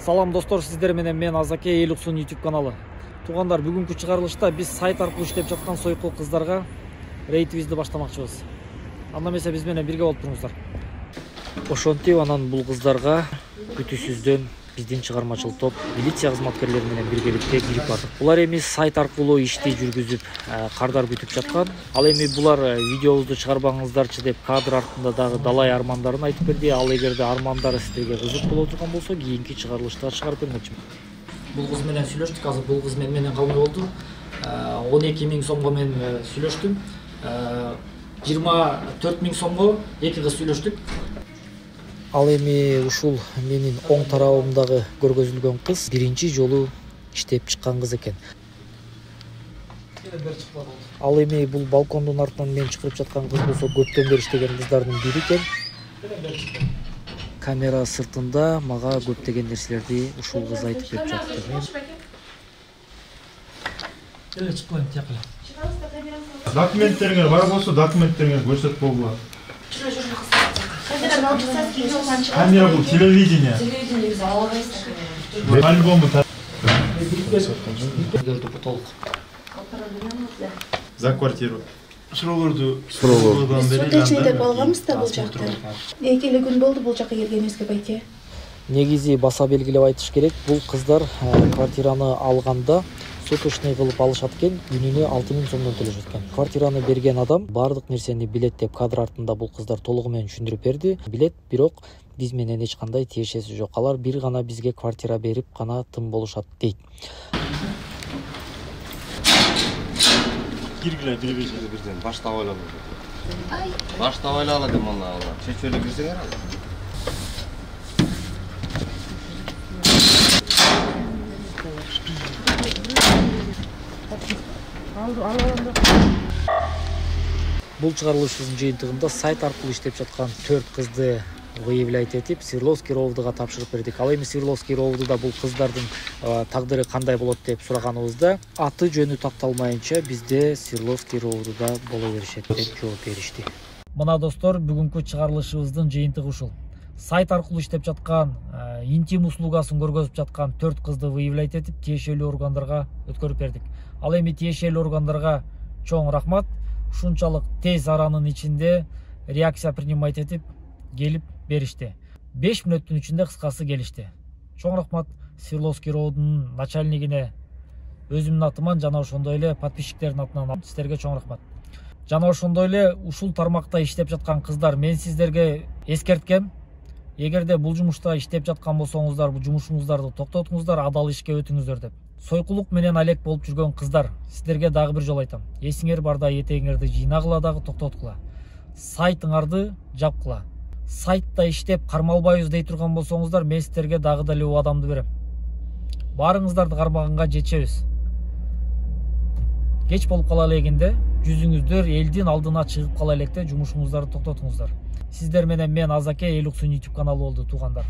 Салам достор, сиздер менен мен Азаке Элуксун YouTube каналы. Туугандар, бүгүнкү чыгарылышта биз сайт аркылуу иштеп жаткан сойкул кыздарга рейтибизди баштамакчыбыз. Анда эмесе биз менен бирге болуп туруңуздар. Ошентип анан бул кыздарга күтүүсүздөн биздин чыгармачыл топ милиция кызматкерлери менен биргеликте кирип бардык. Булар эми сайт аркылуу ишти жүргүзүп, кардар күтүп жаткан. Ал эми булар видеобузду чыгарбаңыздарчы деп кадр артында дагы далай армандарын айтып берди. Ал эгерде армандары сиздерге кызык боло турган болсо, кийинки чыгарылышта чыгарып бермекчимин. Бул кыз менен сүйлөштүк, азыр бул кыз менен калмай болду. 12 000 сомго мен сүйлөштүм. 24 000 сомго эки кыз сүйлөштүк. Ал эми ушул менин оң тарабымдагы көргөзүлгөн кыз биринчи жолу иштеп чыккан кыз экен. Ал эми бул балкондун артынан мен чыгарып жаткан кыз болсо көптөн бери иштеген кыздардын бири экен. Камера сыртында мага көптөгөн нерселерди ушул кыз айтып берип жатты. Документтериңер бар болсо, документтериңерди көрсөтүп болот. Камера бул телевидение. Телевидение биз ала албайбыз, конечно. Альбому за квартиру. Суроолорду Сотечнедеп алганбыз да бул жакта. Эки эле күн болду бул жакка келгенибизге байке. Негизи баса белгилеп айтыш керек, бул кыздар квартираны алганда суточный кылып алышат экен, күнүнө 6 000 сомдон төлөшөт экен. Квартираны берген адам бардык нерсени билет деп кадр артында бул кыздар толугу менен түшүндүрүп берди. Билет, бирок биз менен эч кандай тиешеси жок. Алар бир гана бизге квартира берип гана тым болушат дейт. киргиле телевизорду бирден баштап ойлоп. Баштап ойлоп деп мына алар. Чечөлүп кирсеңер ал. Бул чыгарылышыбыздын жыйынтыгында сайт аркылуу иштеп жаткан 4 кызды выявлять этип Свердловский РОВДга тапшырып бердик. Ал эми Свердловский РОВДда бул кыздардын тагдыры кандай болот деп сураганыбызда аты жөнү такталмайынча бизде Свердловский РОВДда боло беришет деп жооп беришти. Мына достор, бүгүнкү чыгарылышыбыздын жыйынтыгы ушул. Сайт аркылуу иштеп жаткан, интим услугасын көргөзүп жаткан 4 кызды выявлять этип, тиешелүү органдарга өткөрүп бердик. Ал эми тиешелүү органдарга чоң рахмат. Ушунчалык тез аранын ичинде реакция принимать этип келип беришти. 5 мүнөттүн ичинде кыскасы келишти. Чоң рахмат Свердловский РОВДунун начальнигине, өзүмдүн атыман жана ошондой эле подписчиктердин атынан сиздерге чоң рахмат. Жана ошондой эле ушул тармакта иштеп жаткан кыздар, мен сиздерге эскерткем. Эгерде бул жумушта иштеп жаткан болсоңуздар, бул жумушуңуздарды токтотуңуздар, адал ишке өтүңүздөр деп. Сойкулук менен алек болуп жүргөн кыздар, сиздерге дагы бир жолу айтам. Эсиңер барда этегиңерди жыйнагыла дагы токтоткула. Сайтыңарды жапкыла. Сайтта иштеп кармалбайбыз дей турган болсоңуздар, мен сиздерге дагы деле убадамды берем. Баарыңыздарды кармаганга жетишебиз. Кеч болуп кала элегинде жүзүңүздөр элдин алдына чыгып кала электе жумушуңуздарды токтотуңуздар. Сиздер менен мен Азаке Элуксун YouTube каналы болду, туугандар.